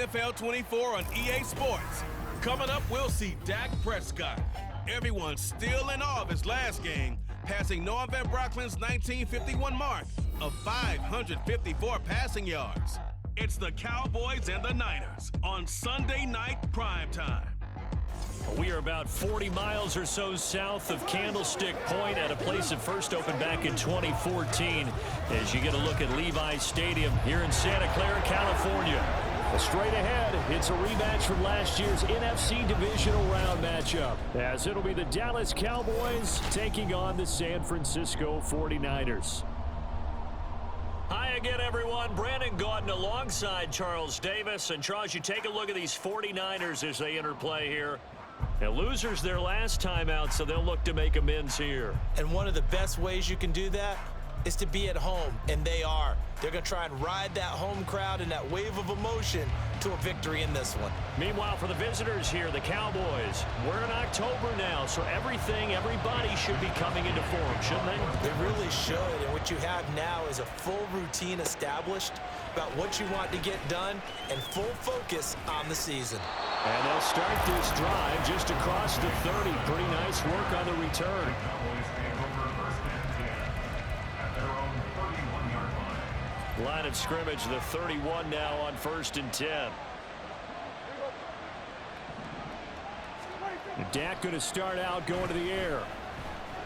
NFL 24 on EA Sports. Coming up, we'll see Dak Prescott. Everyone's still in awe of his last game, passing Noah Van Brocklin's 1951 mark of 554 passing yards. It's the Cowboys and the Niners on Sunday night primetime. We are about 40 miles or so south of Candlestick Point at a place that first opened back in 2014 as you get a look at Levi's Stadium here in Santa Clara, California. Straight ahead, it's a rematch from last year's NFC Divisional Round matchup, as it'll be the Dallas Cowboys taking on the San Francisco 49ers. Hi again, everyone. Brandon Gaudin alongside Charles Davis. And Charles, you take a look at these 49ers as they interplay here. Now, losers their last time out, so they'll look to make amends here. And one of the best ways you can do that is to be at home, and they are. They're going to try and ride that home crowd and that wave of emotion to a victory in this one. Meanwhile, for the visitors here, the Cowboys, we're in October now, so everybody should be coming into form, shouldn't they? They really should, and what you have now is a full routine established about what you want to get done and full focus on the season. And they'll start this drive just across the 30. Pretty nice work on the return. Line of scrimmage, the 31 now on 1st and 10. Dak going to start out going to the air.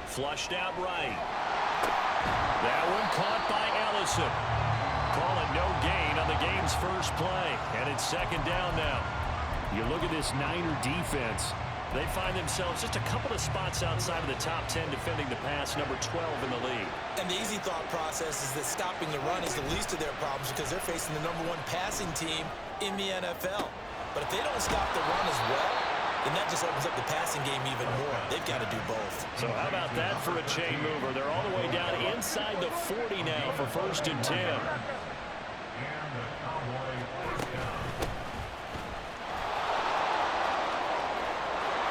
Flushed out right. That one caught by Ellison. Call it no gain on the game's first play. And it's 2nd down now. You look at this Niner defense. They find themselves just a couple of spots outside of the top 10 defending the pass, number 12 in the league. And the easy thought process is that stopping the run is the least of their problems because they're facing the number 1 passing team in the NFL. But if they don't stop the run as well, then that just opens up the passing game even more. They've got to do both. So how about that for a chain mover? They're all the way down inside the 40 now for 1st and 10.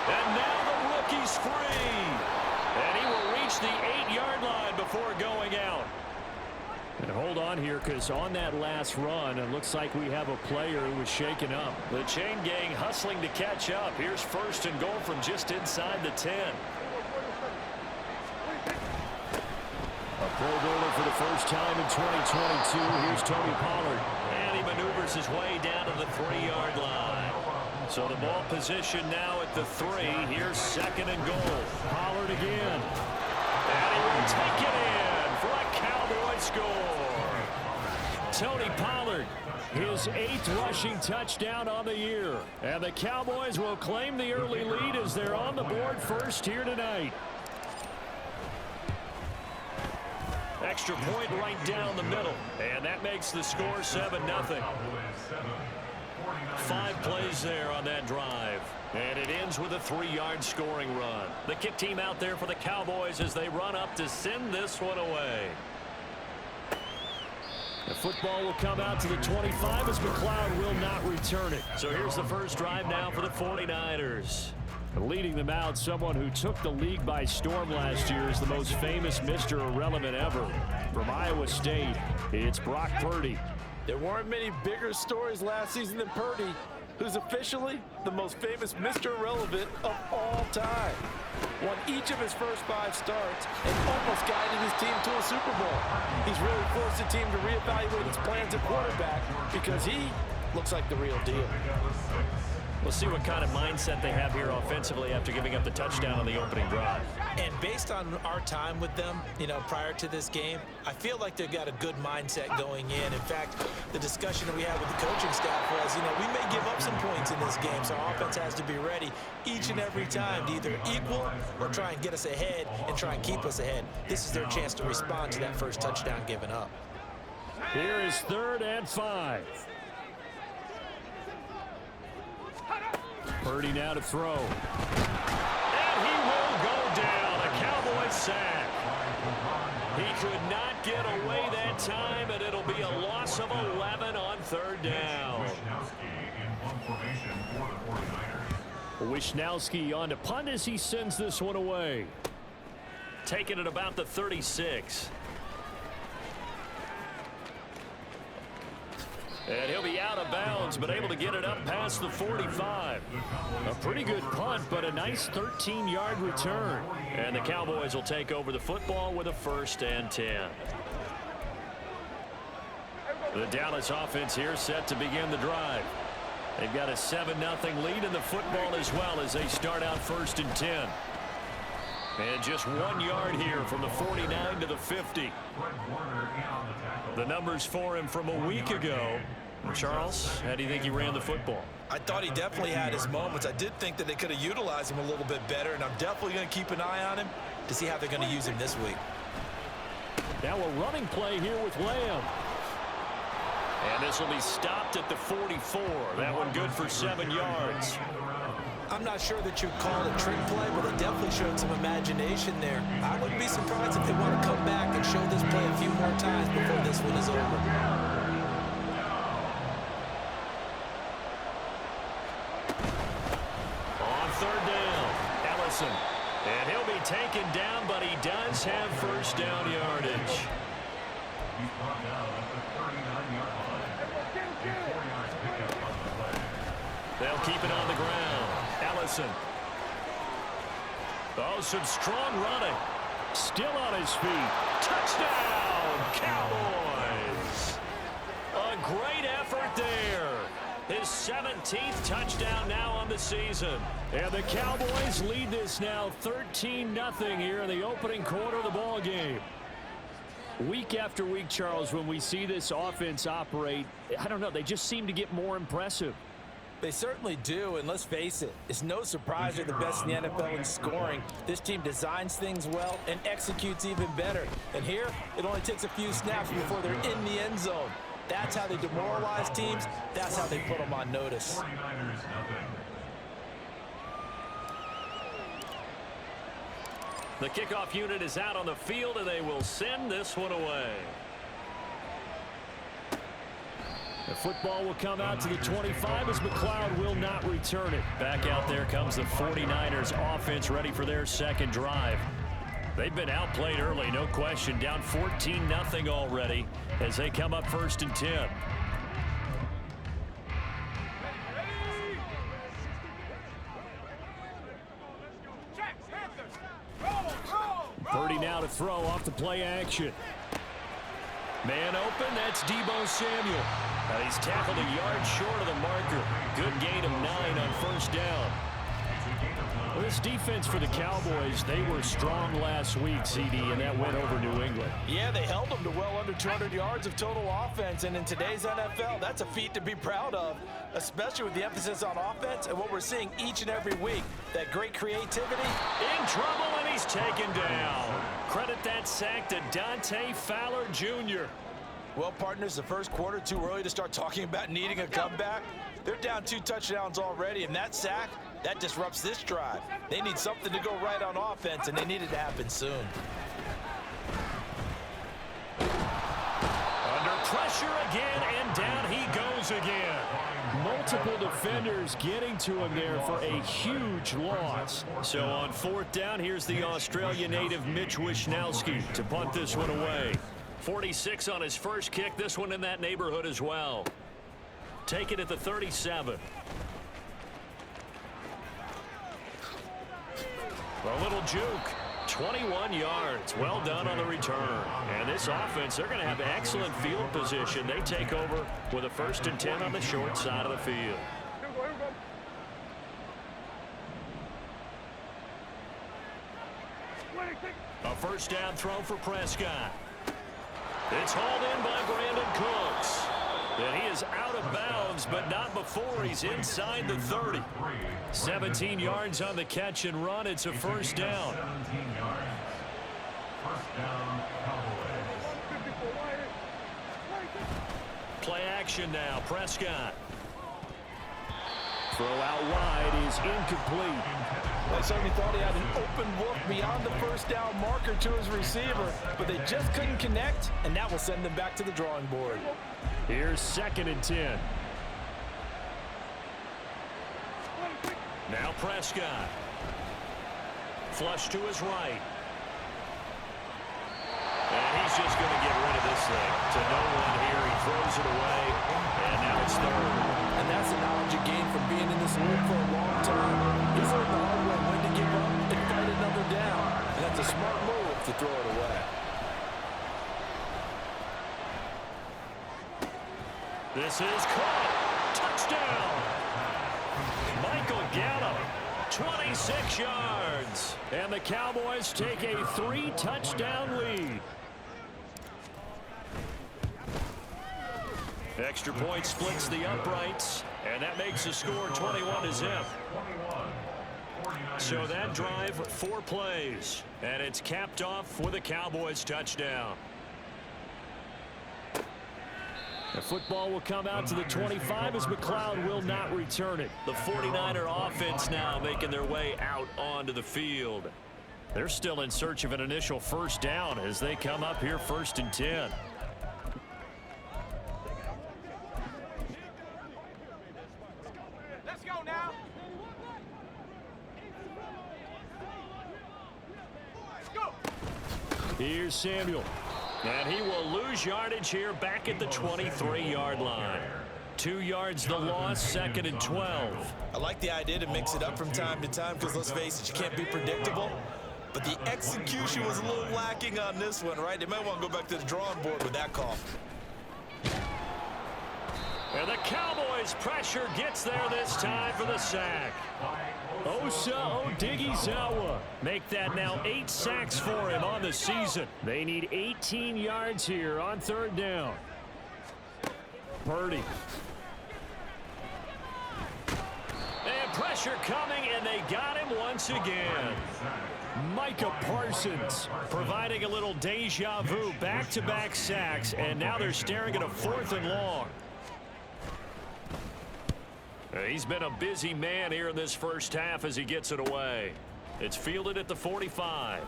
And now the rookie's free. And he will reach the 8-yard line before going out. And hold on here, because on that last run, it looks like we have a player who was shaken up. The chain gang hustling to catch up. Here's 1st and goal from just inside the 10. A Pro Bowler for the first time in 2022. Here's Tony Pollard. And he maneuvers his way down to the 3-yard line. So the ball position now at the 3. Here's 2nd and goal. Pollard again. And he will take it in for a Cowboy score. Tony Pollard, his 8th rushing touchdown on the year. And the Cowboys will claim the early lead as they're on the board first here tonight. Extra point right down the middle. And that makes the score 7-0. 5 plays there on that drive. And it ends with a 3-yard scoring run. The kick team out there for the Cowboys as they run up to send this one away. The football will come out to the 25 as McLeod will not return it. So here's the first drive now for the 49ers. Leading them out, someone who took the league by storm last year is the most famous Mr. Irrelevant ever. From Iowa State, it's Brock Purdy. There weren't many bigger stories last season than Purdy, who's officially the most famous Mr. Irrelevant of all time. Won each of his first 5 starts and almost guided his team to a Super Bowl. He's really forced the team to reevaluate its plans at quarterback because he looks like the real deal. We'll see what kind of mindset they have here offensively after giving up the touchdown on the opening drive. And based on our time with them, prior to this game, I feel like they've got a good mindset going in. In fact, the discussion that we had with the coaching staff was, we may give up some points in this game, so our offense has to be ready each and every time to either equal or try and get us ahead and try and keep us ahead. This is their chance to respond to that first touchdown given up. Here is 3rd and 5. Purdy now to throw. And he will go down. A Cowboy sack. He could not get away that time, and it'll be a loss of 11 on 3rd down. Wishnowski on to punt as he sends this one away. Taking it about the 36. And he'll be out of bounds, but able to get it up past the 45. A pretty good punt, but a nice 13-yard return. And the Cowboys will take over the football with a 1st and 10. The Dallas offense here set to begin the drive. They've got a 7-0 lead in the football as well as they start out 1st and 10. And just 1 yard here from the 49 to the 50. The numbers for him from a week ago. Charles, how do you think he ran the football? I thought he definitely had his moments. I did think that they could have utilized him a little bit better, and I'm definitely going to keep an eye on him to see how they're going to use him this week. Now a running play here with Lamb. And this will be stopped at the 44. That one good for 7 yards. I'm not sure that you'd call it a trick play, but they definitely showed some imagination there. I wouldn't be surprised if they want to come back and show this play a few more times before this one is over. On 3rd down, Ellison. And he'll be taken down, but he does have 1st down yardage. They'll keep it on the ground. Ellison. Oh, some strong running. Still on his feet. Touchdown, Cowboys. A great effort there. His 17th touchdown now on the season. And the Cowboys lead this now 13-0 here in the opening quarter of the ball game. Week after week, Charles, when we see this offense operate, I don't know, they just seem to get more impressive. They certainly do, and let's face it, it's no surprise they're the best in the NFL in scoring. This team designs things well and executes even better. And here, it only takes a few snaps before they're in the end zone. That's how they demoralize teams. That's how they put them on notice. The kickoff unit is out on the field, and they will send this one away. The football will come out to the 25 as McLeod will not return it. Back out there comes the 49ers offense ready for their 2nd drive. They've been outplayed early, no question. Down 14-0 already as they come up 1st and 10. Purdy now to throw off the play action. Man open, that's Deebo Samuel. He's tackled a yard short of the marker. Good gain of 9 on 1st down. Well, this defense for the Cowboys, they were strong last week, CD, and that went over New England. Yeah, they held them to well under 200 yards of total offense, and in today's NFL, that's a feat to be proud of, especially with the emphasis on offense and what we're seeing each and every week. That great creativity. In trouble, and he's taken down. Credit that sack to Dante Fowler Jr. Well, partners, the first quarter, too early to start talking about needing a comeback. They're down 2 touchdowns already, and that sack, that disrupts this drive. They need something to go right on offense, and they need it to happen soon. Under pressure again, and down he goes again. Multiple defenders getting to him there for a huge loss. So on 4th down, here's the Australian native Mitch Wishnowsky to punt this one away. 46 on his first kick, this one in that neighborhood as well. Take it at the 37. A little juke. 21 yards. Well done on the return. And this offense, they're going to have excellent field position. They take over with a 1st and 10 on the short side of the field. A 1st down throw for Prescott. It's hauled in by Brandon Cooks. And he is out of bounds, but not before he's inside the 30. 17 yards on the catch and run. It's a 1st down. Play action now. Prescott. Throw out wide is incomplete. I certainly thought he had an open look beyond the 1st down marker to his receiver, but they just couldn't connect, and that will send them back to the drawing board. Here's 2nd and 10. Now Prescott. Flush to his right. And he's just going to get rid of this thing. To no one here. He throws it away. And now it's third. And that's the knowledge you gain from being in this league for a long time. He's learned the hard way when to give up and fight another down. And that's a smart move to throw it away. This is caught. Touchdown. Michael Gallup, 26 yards. And the Cowboys take a 3-touchdown lead. Extra point splits the uprights, and that makes the score 21-0. So that drive, 4 plays, and it's capped off with a Cowboys touchdown. The football will come out to the 25 as McLeod will not return it. The 49er offense now making their way out onto the field. They're still in search of an initial first down as they come up here 1st and 10. Let's go now. Let's go. Here's Samuel. And he will lose yardage here back at the 23-yard line. 2 yards the loss, 2nd and 12. I like the idea to mix it up from time to time because, let's face it, you can't be predictable. But the execution was a little lacking on this one, right? They might want to go back to the drawing board with that call. And the Cowboys' pressure gets there this time for the sack. Osa Odighizuwa make that now 8 sacks for him on the season. They need 18 yards here on 3rd down. Purdy. And pressure coming, and they got him once again. Micah Parsons providing a little deja vu, back-to-back sacks, and now they're staring at a 4th and long. He's been a busy man here in this first half as he gets it away. It's fielded at the 45.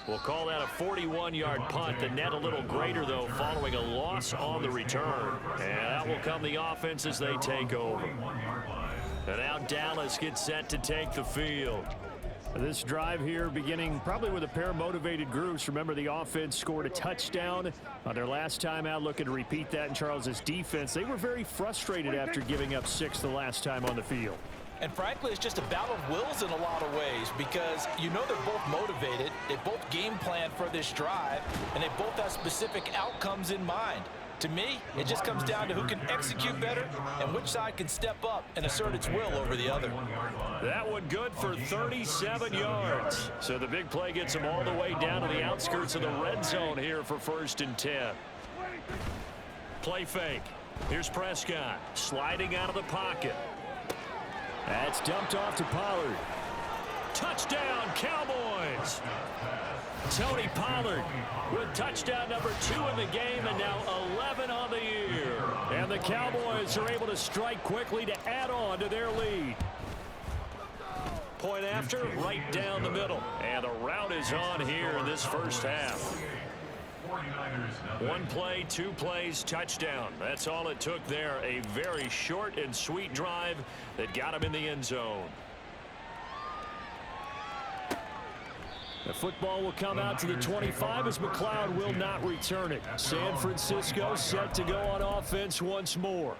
We'll call that a 41-yard punt. The net a little greater, though, following a loss on the return. And that will come the offense as they take over. And now Dallas gets set to take the field. This drive here beginning probably with a pair of motivated groups. Remember, the offense scored a touchdown on their last time out, looking to repeat that in Charles's defense. They were very frustrated after giving up 6 the last time on the field. And frankly, it's just a battle of wills in a lot of ways because you know they're both motivated, they both game plan for this drive, and they both have specific outcomes in mind. To me, it just comes down to who can execute better and which side can step up and assert its will over the other. That one good for 37 yards. So the big play gets them all the way down to the outskirts of the red zone here for 1st and 10. Play fake. Here's Prescott sliding out of the pocket. That's dumped off to Pollard. Touchdown, Cowboys! Tony Pollard with touchdown number 2 in the game and now 11 on the year. And the Cowboys are able to strike quickly to add on to their lead. Point after, right down the middle. And the route is on here in this first half. 1 play, 2 plays, touchdown. That's all it took there. A very short and sweet drive that got him in the end zone. The football will come out to the 25 as McLeod will not return it. San Francisco set to go on offense once more.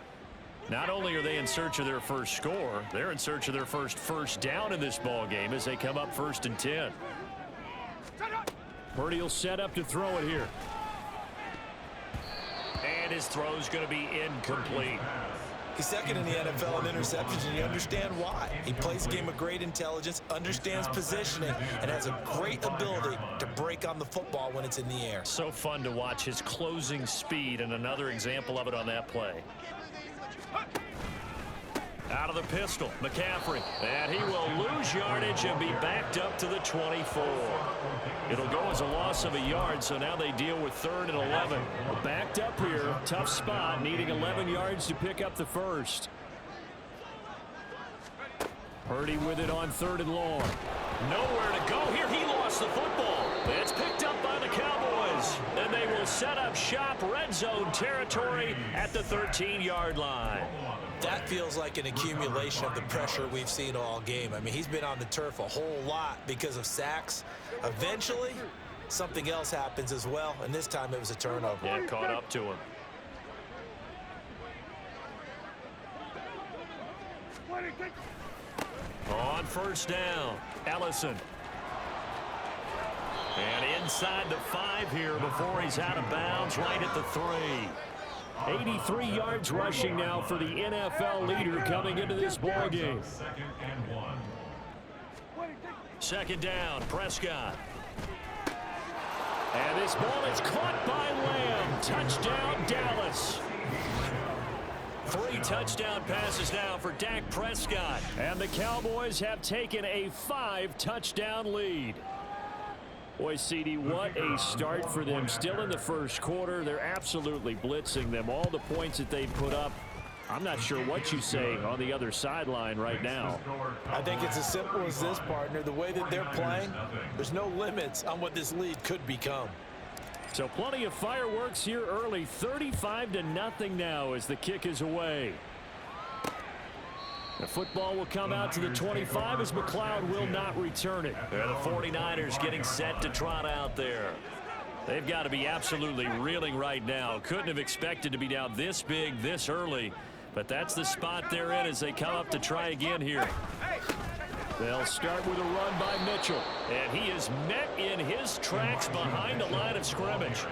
Not only are they in search of their first score, they're in search of their first down in this ball game as they come up 1st and 10. Purdy will set up to throw it here. And his throw's going to be incomplete. He's 2nd in the NFL in interceptions, and you understand why. He plays a game of great intelligence, understands positioning, and has a great ability to break on the football when it's in the air. So fun to watch his closing speed, and another example of it on that play. Out of the pistol, McCaffrey. And he will lose yardage and be backed up to the 24. It'll go as a loss of a yard, so now they deal with 3rd and 11. Backed up here, tough spot, needing 11 yards to pick up the first. Purdy with it on 3rd and long. Nowhere to go here. He lost the football. It's picked up by the Cowboys. And they will set up shop red zone territory at the 13-yard line. That feels like an accumulation of the pressure we've seen all game. I mean, he's been on the turf a whole lot because of sacks. Eventually, something else happens as well, and this time it was a turnover. Yeah, caught up to him. On first down, Ellison. And inside the 5 here before he's out of bounds, right at the 3. 83 yards rushing now for the NFL leader coming into this ballgame. Second down, Prescott. And this ball is caught by Lamb. Touchdown, Dallas. 3 touchdown passes now for Dak Prescott. And the Cowboys have taken a 5-touchdown lead. Boy, CD, what a start for them. Still in the first quarter. They're absolutely blitzing them. All the points that they put up, I'm not sure what you say on the other sideline right now. I think it's as simple as this, partner. The way that they're playing, there's no limits on what this lead could become. So plenty of fireworks here early. 35-0 now as the kick is away. The football will come out to the 25 as McLeod will not return it. The 49ers getting set to trot out there. They've got to be absolutely reeling right now. Couldn't have expected to be down this big this early. But that's the spot they're in as they come up to try again here. They'll start with a run by Mitchell. And he is met in his tracks behind the line of scrimmage.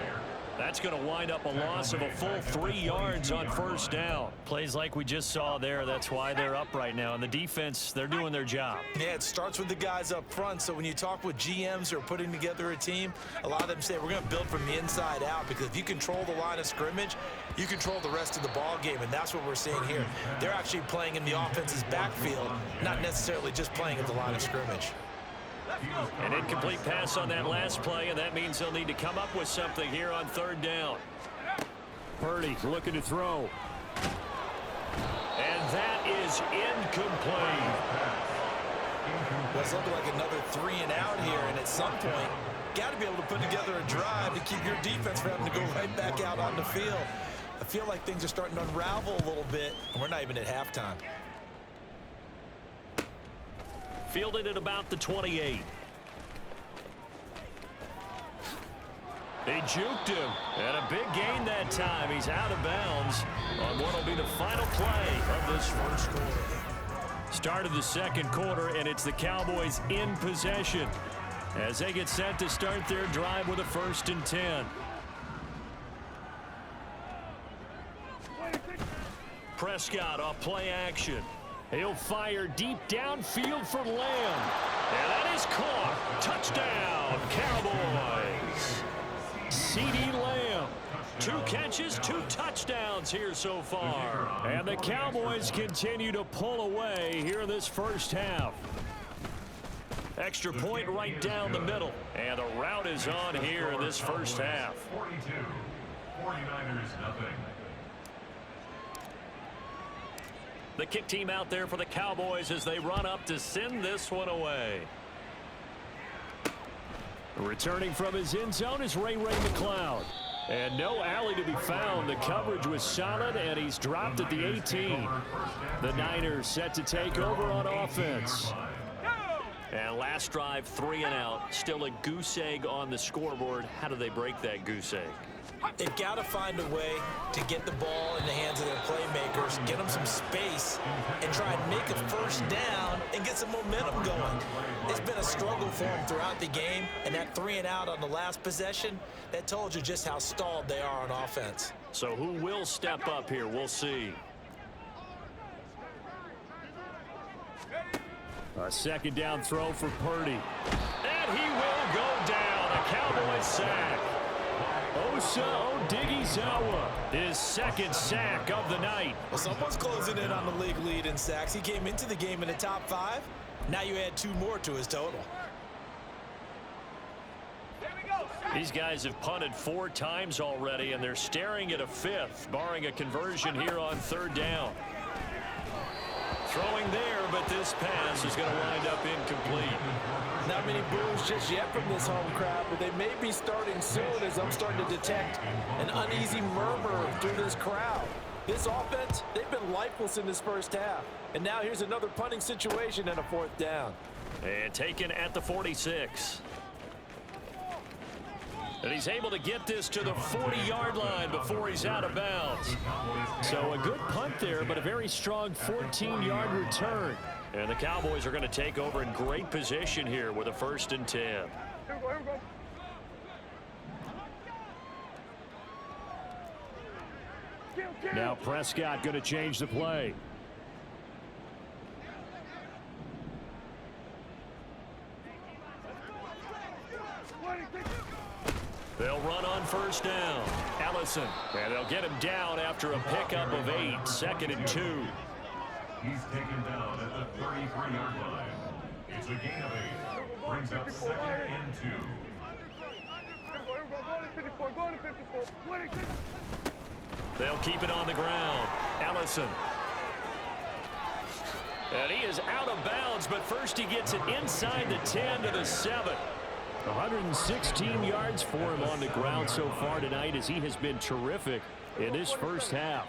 That's going to wind up a loss of a full 3 yards on first down. Plays like we just saw there. That's why they're up right now. And the defense, they're doing their job. Yeah, it starts with the guys up front. So when you talk with GMs who are putting together a team, a lot of them say we're going to build from the inside out, because if you control the line of scrimmage, you control the rest of the ball game, and that's what we're seeing here. They're actually playing in the offense's backfield, not necessarily just playing at the line of scrimmage. An incomplete pass on that last play, and that means they'll need to come up with something here on third down. Purdy looking to throw. And that is incomplete. Well, it's looking like another 3 and out here, and at some point, got to be able to put together a drive to keep your defense from having to go right back out on the field. I feel like things are starting to unravel a little bit, and we're not even at halftime. Fielded at about the 28. They juked him, and a big gain that time. He's out of bounds on what will be the final play of this first quarter. Start of the second quarter, and it's the Cowboys in possession as they get set to start their drive with a 1st and 10. Prescott off play action. He'll fire deep downfield for Lamb. And that is caught. Touchdown, Cowboys. CeeDee Lamb. 2 catches, 2 touchdowns here so far. And the Cowboys continue to pull away here in this first half. Extra point right down the middle. And the route is on here in this first half. 42. 49ers nothing. The kick team out there for the Cowboys as they run up to send this one away. Returning from his end zone is Ray McLeod. And no alley to be found. The coverage was solid, and he's dropped at the 18. The Niners set to take over on offense. And last drive, 3 and out. Still a goose egg on the scoreboard. How do they break that goose egg? They've got to find a way to get the ball in the hands of their playmakers, get them some space, and try and make a first down and get some momentum going. It's been a struggle for them throughout the game, and that 3 and out on the last possession, that told you just how stalled they are on offense. So who will step up here? We'll see. A second down throw for Purdy. And he will go down. A Cowboys sack. Osa Odighizuwa, his 2nd sack of the night. Well, someone's closing in on the league lead in sacks. He came into the game in the top 5. Now you add 2 more to his total. These guys have punted 4 times already, and they're staring at a 5th, barring a conversion here on 3rd down. Throwing there, but this pass is going to wind up incomplete. Not many boos just yet from this home crowd, but they may be starting soon as I'm starting to detect an uneasy murmur through this crowd. This offense, they've been lifeless in this first half. And now here's another punting situation and a 4th down. And taken at the 46. And he's able to get this to the 40-yard line before he's out of bounds. So a good punt there, but a very strong 14-yard return. And the Cowboys are going to take over in great position here with a 1st and 10. Here we go. Now Prescott going to change the play. They'll run on 1st down. Allison. And they'll get him down after a pickup of 8. 2nd and 2. He's taken down at the 33-yard line. It's a gain of 8. Brings up 2nd and 2. They'll keep it on the ground. Allison. And he is out of bounds, but first he gets it inside the 10 to the 7. 116 yards for him on the ground so far tonight, as he has been terrific in this first half.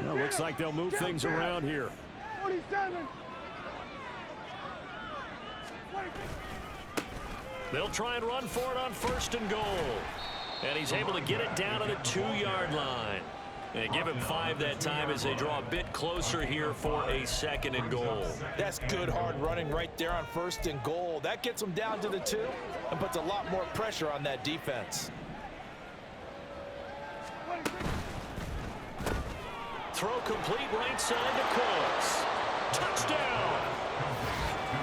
Well, looks like they'll move things around here. 47. They'll try and run for it on 1st and goal. And he's able to get it down to the 2-yard line. And give him 5 that time as they draw a bit closer here for a 2nd and goal. That's good hard running right there on 1st and goal. That gets them down to the 2 and puts a lot more pressure on that defense. Throw complete right side to Cooks. Touchdown!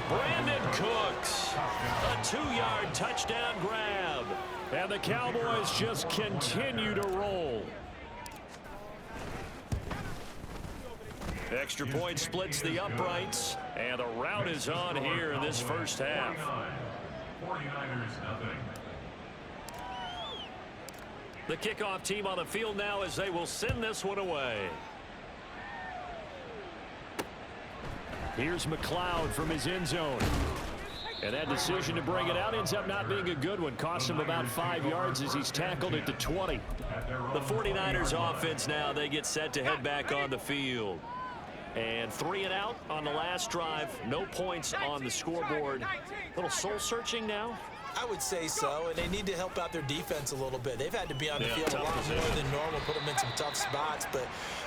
Brandon Cooks. A 2-yard touchdown grab. And the Cowboys just continue to roll. Extra point splits the uprights, and the route is on here in this first half. 49ers nothing. The kickoff team on the field now as they will send this one away. Here's McLeod from his end zone. And that decision to bring it out ends up not being a good one. Costs him about 5 yards as he's tackled at the 20. The 49ers offense now, they get set to head back on the field. And 3 and out on the last drive. No points on the scoreboard. A little soul-searching now. I would say so, and they need to help out their defense a little bit. They've had to be on the field a lot position. more than normal, put them in some tough spots. But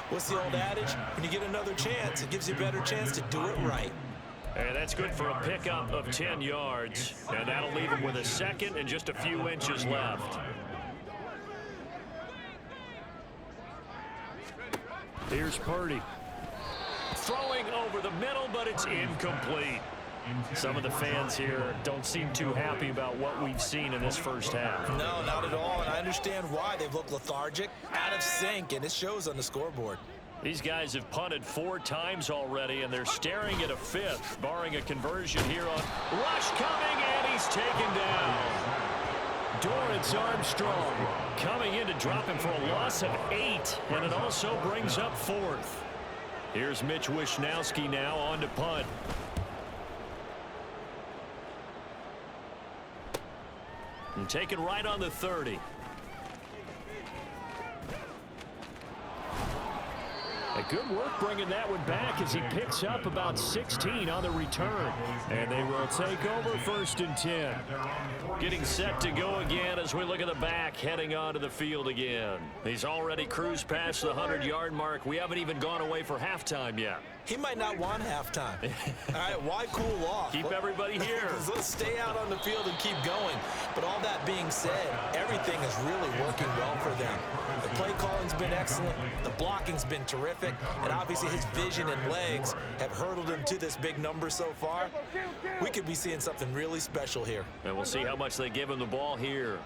what's the old adage? When you get another chance, it gives you a better chance to do it right. And that's good for a pickup of 10 yards. And that'll leave him with a 2nd and just a few inches left. Here's Purdy. Throwing over the middle, but it's incomplete. Some of the fans here don't seem too happy about what we've seen in this first half. No, not at all, and I understand why. They've looked lethargic, out of sync, and it shows on the scoreboard. These guys have punted 4 times already, and they're staring at a 5th, barring a conversion here on rush coming, and he's taken down. Dorrance Armstrong Coming in to drop him for a loss of 8, and it also brings up 4th. Here's Mitch Wishnowski now on to punt. And taken right on the 30. A good work bringing that one back as he picks up about 16 on the return. And they will take over 1st and 10. Getting set to go again as we look at the back, heading onto the field again. He's already cruised past the 100-yard mark. We haven't even gone away for halftime yet. He might not want halftime. All right, why cool off? Keep everybody here. Let's stay out on the field and keep going. But all that being said, everything is really working well for them. The play calling's been excellent. The blocking's been terrific. And obviously his vision and legs have hurdled him to this big number so far. We could be seeing something really special here. And we'll see how much they give him the ball here.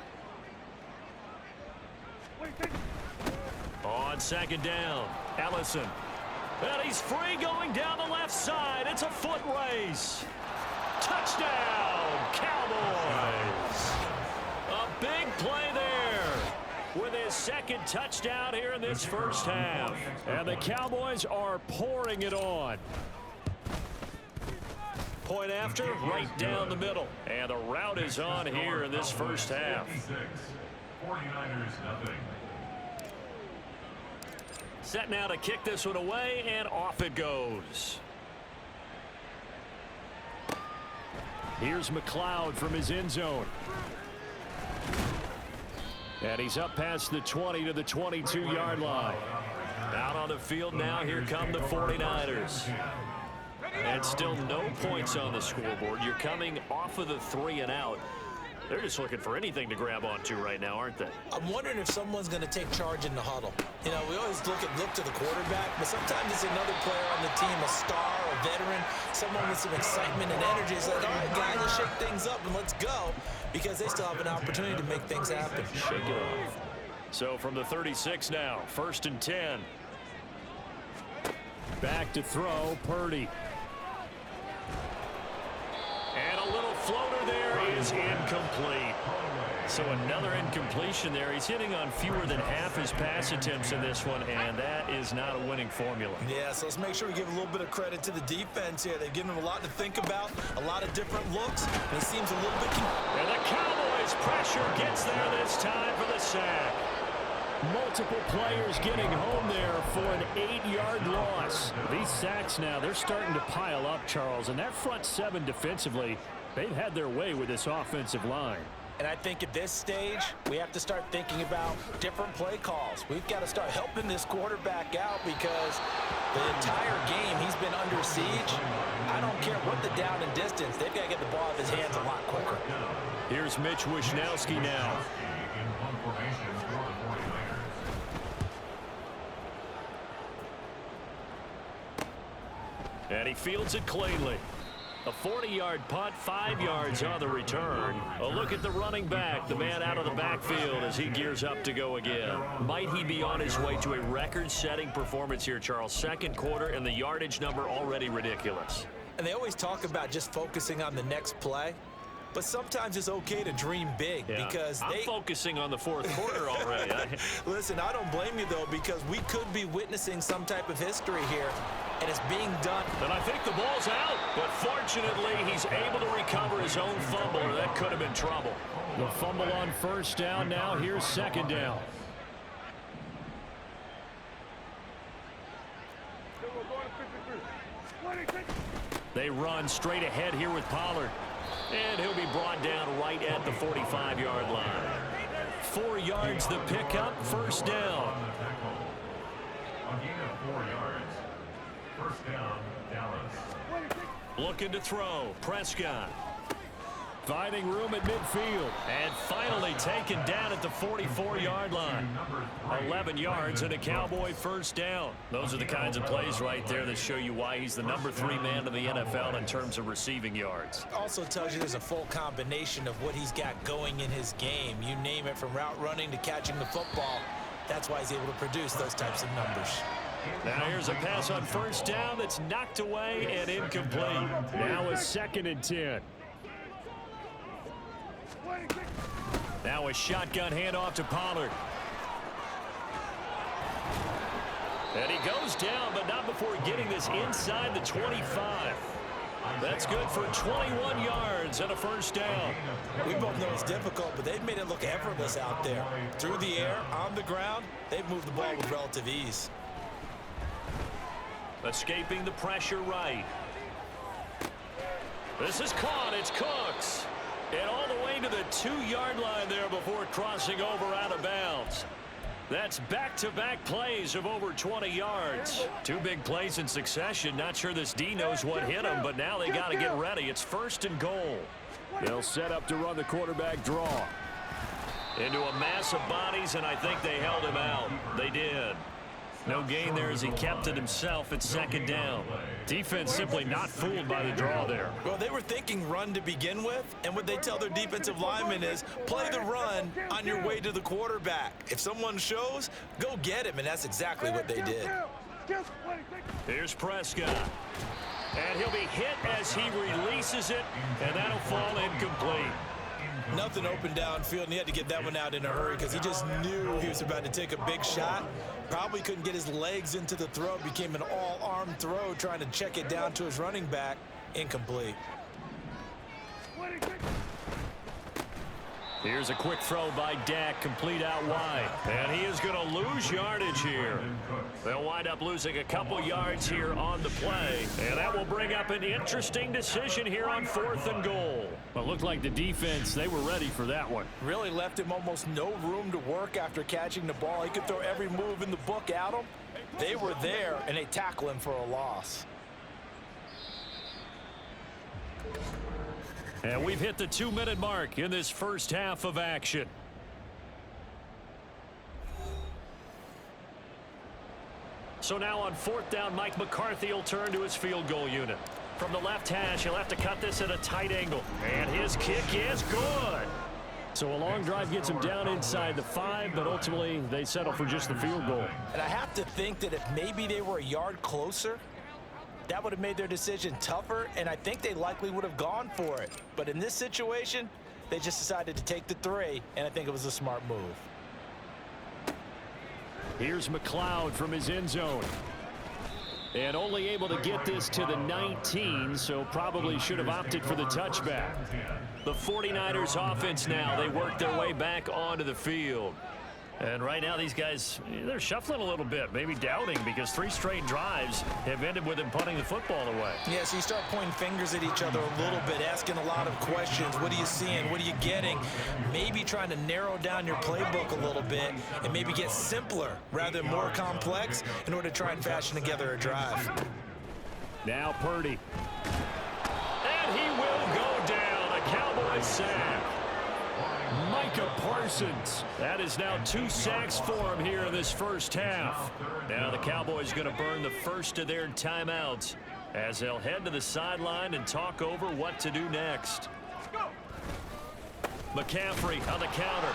On 2nd down, Allison. And he's free going down the left side. It's a foot race. Touchdown, Cowboys. A big play there with his 2nd touchdown here in this first half. And the Cowboys are pouring it on. Point after, right down the middle. And the route is on here in this first half. 49ers nothing. Set now to kick this one away, and off it goes. Here's McLeod from his end zone. And he's up past the 20 to the 22-yard line. Out on the field now, here come the 49ers. And still no points on the scoreboard. You're coming off of the 3 and out. They're just looking for anything to grab onto right now, aren't they? I'm wondering if someone's going to take charge in the huddle. You know, we always look to the quarterback, but sometimes it's another player on the team, a star, a veteran, someone with some excitement and energy. It's like, all right, guys, let's shake things up and let's go, because they still have an opportunity to make things happen. Shake it off. So from the 36 now, 1st and 10. Back to throw, Purdy. And a little floater there is incomplete. So another incompletion there. He's hitting on fewer than half his pass attempts in this one, and that is not a winning formula. Yeah, so let's make sure we give a little bit of credit to the defense here. They've given him a lot to think about, a lot of different looks, and it seems a little bit... And the Cowboys' pressure gets there this time for the sack. Multiple players getting home there for an 8-yard loss. These sacks now, they're starting to pile up, Charles, and that front 7 defensively, they've had their way with this offensive line. And I think at this stage, we have to start thinking about different play calls. We've got to start helping this quarterback out, because the entire game he's been under siege. I don't care what the down and distance, they've got to get the ball out of his hands a lot quicker. Here's Mitch Wishnowski now. And he fields it cleanly. A 40-yard punt, 5 yards on the return. A look at the running back, the man out of the backfield as he gears up to go again. Might he be on his way to a record-setting performance here, Charles? Second quarter, and the yardage number already ridiculous. And they always talk about just focusing on the next play. But sometimes it's okay to dream big, because I'm focusing on the fourth quarter already. Listen, I don't blame you, though, because we could be witnessing some type of history here, and it's being done. And I think the ball's out, but fortunately, he's able to recover his own fumble, or that could have been trouble. The fumble on 1st down now. Here's 2nd down. They run straight ahead here with Pollard. And he'll be brought down right at the 45-yard line. 4 yards the pickup, 1st down. A gain of 4 yards. 1st down, Dallas. Looking to throw, Prescott. Finding room at midfield. And finally taken down at the 44-yard line. 11 yards and a Cowboy 1st down. Those are the kinds of plays right there that show you why he's the number 3 man in the NFL in terms of receiving yards. Also tells you there's a full combination of what he's got going in his game. You name it, from route running to catching the football. That's why he's able to produce those types of numbers. Now here's a pass on 1st down that's knocked away and incomplete. Now a 2nd and 10. Now a shotgun handoff to Pollard. And he goes down, but not before getting this inside the 25. That's good for 21 yards and a 1st down. We both know it's difficult, but they've made it look effortless out there. Through the air, on the ground, they've moved the ball with relative ease. Escaping the pressure right. This is caught. It's Cooks. And all the way to the 2-yard line there before crossing over out of bounds. That's back-to-back plays of over 20 yards. 2 big plays in succession. Not sure this D knows what hit him, but now they got to get ready. It's 1st and goal. They'll set up to run the quarterback draw. Into a mass of bodies, and I think they held him out. They did. No gain there as he kept it himself at 2nd down. Defense simply not fooled by the draw there. Well, they were thinking run to begin with, and what they tell their defensive linemen is play the run on your way to the quarterback. If someone shows, go get him, and that's exactly what they did. Here's Prescott. And he'll be hit as he releases it, and that'll fall incomplete. Nothing open downfield, and he had to get that one out in a hurry because he just knew he was about to take a big shot. Probably couldn't get his legs into the throw. Became an all-arm throw, trying to check it down to his running back. Incomplete. Here's a quick throw by Dak, complete out wide. And he is going to lose yardage here. They'll wind up losing a couple yards here on the play. And that will bring up an interesting decision here on 4th and goal. Well, it looked like the defense, they were ready for that one. Really left him almost no room to work after catching the ball. He could throw every move in the book at him. They were there, and they tackle him for a loss. And we've hit the 2-minute mark in this first half of action. So now on 4th down, Mike McCarthy will turn to his field goal unit. From the left hash, he'll have to cut this at a tight angle. And his kick is good. So a long drive gets him down inside the 5, but ultimately they settle for just the field goal. And I have to think that if maybe they were a yard closer, that would have made their decision tougher, and I think they likely would have gone for it. But in this situation, they just decided to take the 3, and I think it was a smart move. Here's McLeod from his end zone. And only able to get this to the 19, so probably should have opted for the touchback. The 49ers offense now, they work their way back onto the field. And right now these guys, they're shuffling a little bit, maybe doubting, because 3 straight drives have ended with them punting the football away. Yeah, so you start pointing fingers at each other a little bit, asking a lot of questions. What are you seeing? What are you getting? Maybe trying to narrow down your playbook a little bit and maybe get simpler rather than more complex in order to try and fashion together a drive. Now Purdy. And he will go down, a Cowboys sack. Micah Parsons. That is now 2 sacks for him here in this first half. Now the Cowboys going to burn the first of their timeouts as they'll head to the sideline and talk over what to do next. McCaffrey on the counter.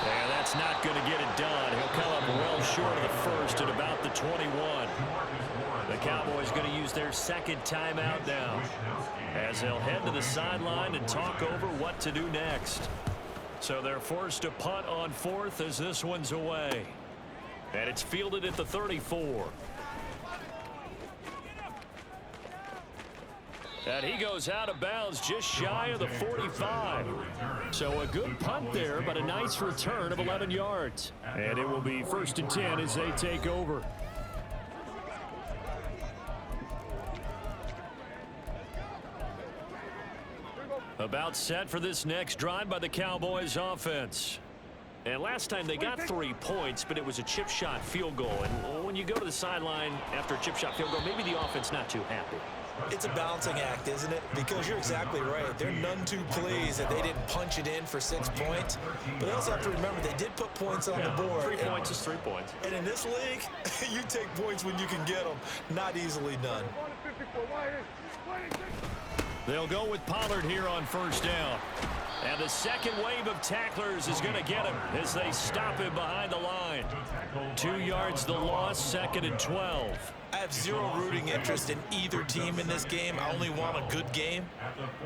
And that's not going to get it done. He'll come up well short of the first at about the 21. The Cowboys going to use their second timeout now as they'll head to the sideline and talk over what to do next. So they're forced to punt on 4th as this one's away. And it's fielded at the 34. And he goes out of bounds just shy of the 45. So a good punt there, but a nice return of 11 yards. And it will be 1st and 10 as they take over. About set for this next drive by the Cowboys offense. And last time they got 3 points, but it was a chip shot field goal. And when you go to the sideline after a chip shot field goal, maybe the offense not too happy. It's a balancing act, isn't it? Because you're exactly right. They're none too pleased that they didn't punch it in for 6 points. But they also have to remember they did put points on the board. 3 points is 3 points. And in this league, you take points when you can get them. Not easily done. They'll go with Pollard here on 1st down. And the second wave of tacklers is going to get him as they stop him behind the line. 2 yards the loss, 2nd and 12. I have zero rooting interest in either team in this game. I only want a good game.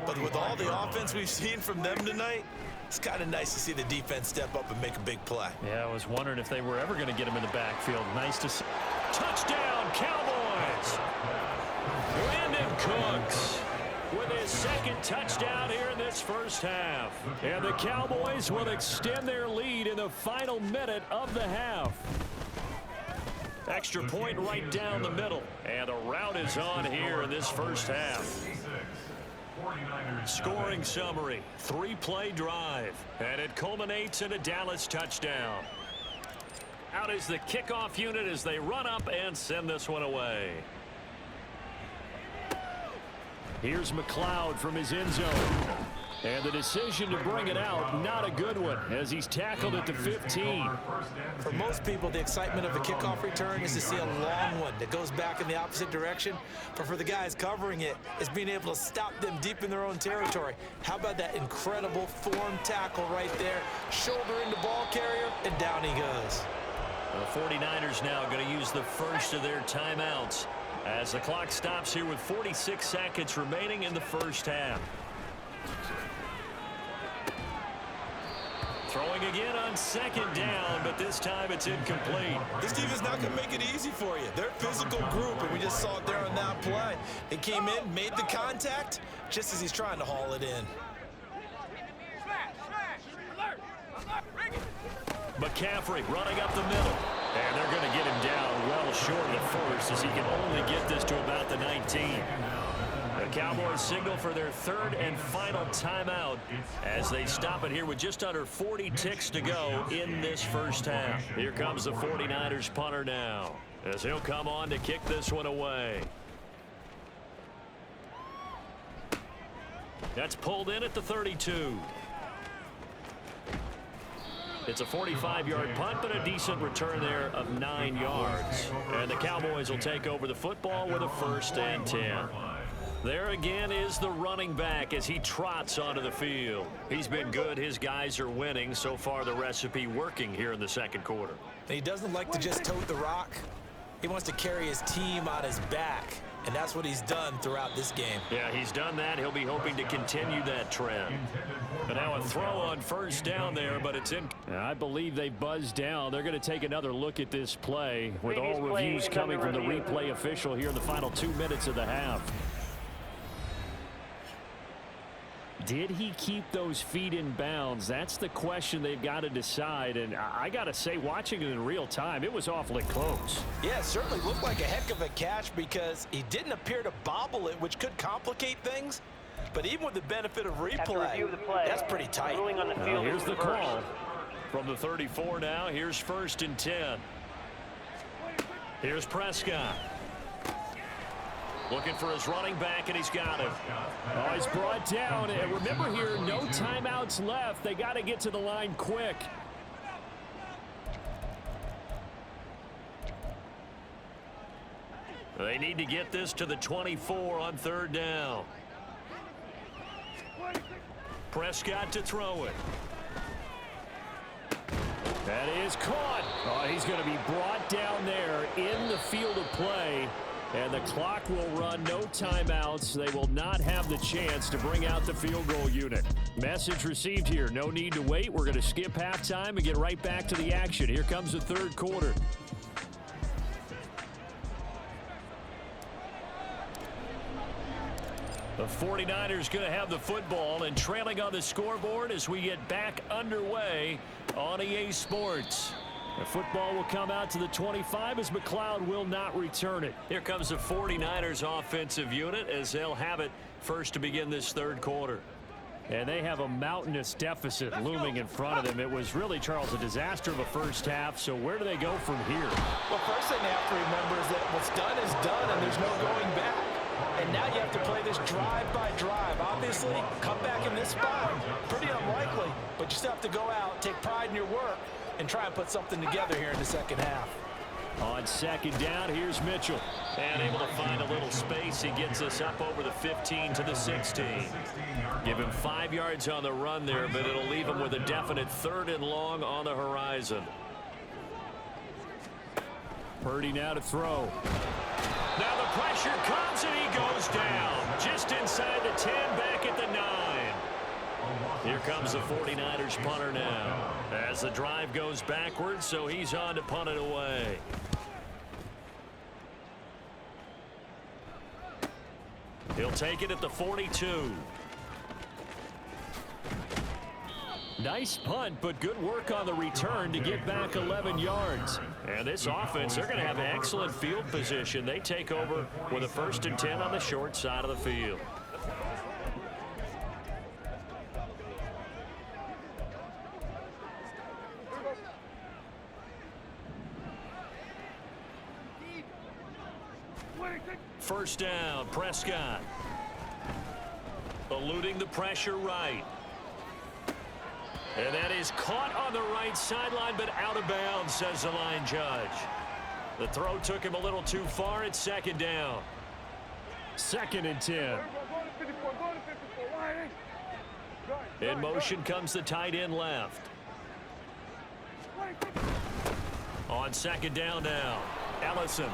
But with all the offense we've seen from them tonight, it's kind of nice to see the defense step up and make a big play. Yeah, I was wondering if they were ever going to get him in the backfield. Nice to see. Touchdown, Cowboys! Brandon Cooks with his second touchdown here in this first half. And the Cowboys will extend their lead in the final minute of the half. Extra point right down the middle. And the route is on here in this first half. Scoring summary, 3-play drive. And it culminates in a Dallas touchdown. Out is the kickoff unit as they run up and send this one away. Here's McLeod from his end zone. And the decision to bring it out, not a good one, as he's tackled at the 15. For most people, the excitement of a kickoff return is to see a long one that goes back in the opposite direction. But for the guys covering it, it's being able to stop them deep in their own territory. How about that incredible form tackle right there? Shoulder into ball carrier, and down he goes. The 49ers now going to use the first of their timeouts as the clock stops here with 46 seconds remaining in the first half. Throwing again on 2nd down, but this time it's incomplete. This team is not going to make it easy for you. They're a physical group, and we just saw it there on that play. They came in, made the contact, just as he's trying to haul it in. Smash! Alert! McCaffrey running up the middle. And they're going to get him down well short of the first as he can only get this to about the 19. The Cowboys signal for their third and final timeout as they stop it here with just under 40 ticks to go in this first half. Here comes the 49ers punter now as he'll come on to kick this one away. That's pulled in at the 32. It's a 45-yard punt, but a decent return there of 9 yards. And the Cowboys will take over the football with a 1st and 10. There again is the running back as he trots onto the field. He's been good. His guys are winning. So far, the recipe working here in the second quarter. He doesn't like to just tote the rock. He wants to carry his team on his back, and that's what he's done throughout this game. Yeah, he's done that. He'll be hoping to continue that trend. But now a throw on 1st down there, but it's in. I believe they buzzed down. They're going to take another look at this play with all reviews coming from the replay official here in the final 2 minutes of the half. Did he keep those feet in bounds? That's the question they've got to decide. And I got to say, watching it in real time, it was awfully close. Yeah, it certainly looked like a heck of a catch because he didn't appear to bobble it, which could complicate things. But even with the benefit of replay, that's pretty tight. Here's the call. From the 34 now, here's 1st and 10. Here's Prescott. Looking for his running back, and he's got him. Oh, he's brought down. And remember here, no timeouts left. They got to get to the line quick. They need to get this to the 24 on 3rd down. Prescott to throw it. That is caught. Oh, he's going to be brought down there in the field of play. And the clock will run, no timeouts. They will not have the chance to bring out the field goal unit. Message received here. No need to wait. We're going to skip halftime and get right back to the action. Here comes the 3rd quarter. The 49ers going to have the football and trailing on the scoreboard as we get back underway on EA Sports. The football will come out to the 25 as McLeod will not return it. Here comes the 49ers offensive unit as they'll have it first to begin this 3rd quarter. And they have a mountainous deficit looming in front of them. It was really, Charles, a disaster of a first half. So where do they go from here? Well, first thing they have to remember is that what's done is done, and there's no going back. And now you have to play this drive by drive. Obviously, come back in this spot, pretty unlikely. But you still have to go out, take pride in your work, and try and put something together here in the second half. On 2nd down, here's Mitchell. And able to find a little space. He gets us up over the 15 to the 16. Give him 5 yards on the run there, but it'll leave him with a definite 3rd and long on the horizon. Purdy now to throw. Now the pressure comes and he goes down. Just inside the 10, back at the 9. Here comes the 49ers punter now. As the drive goes backwards, so he's on to punt it away. He'll take it at the 42. Nice punt, but good work on the return to get back 11 yards. And this offense, they're going to have excellent field position. They take over with a 1st and 10 on the short side of the field. First down, Prescott. Eluding the pressure right. And that is caught on the right sideline, but out of bounds, says the line judge. The throw took him a little too far. It's 2nd down. 2nd and 10. In motion comes the tight end left. On 2nd down now, Ellison.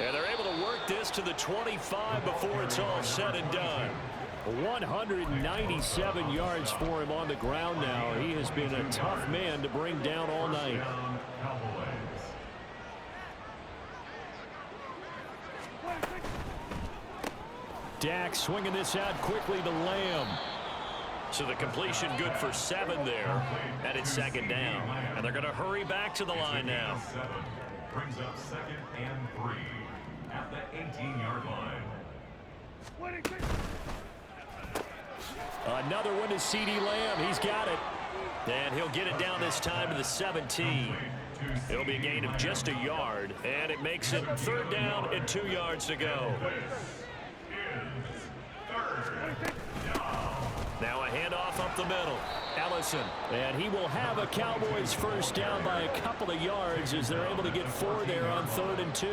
And they're able to work this to the 25 before it's all said and done. 197 yards for him on the ground now. He has been a tough man to bring down all night. Dak swinging this out quickly to Lamb. So the completion good for 7 there, and it's second down. And they're going to hurry back to the line now. Brings up 2nd and 3 at the 18-yard line. Another one to C.D. Lamb. He's got it. And he'll get it down this time to the 17. It'll be a gain of just a yard, and it makes it 3rd down and 2 yards to go. Now a handoff up the middle. Ellison. And he will have a Cowboys first down by a couple of yards as they're able to get 4 there on 3rd and 2.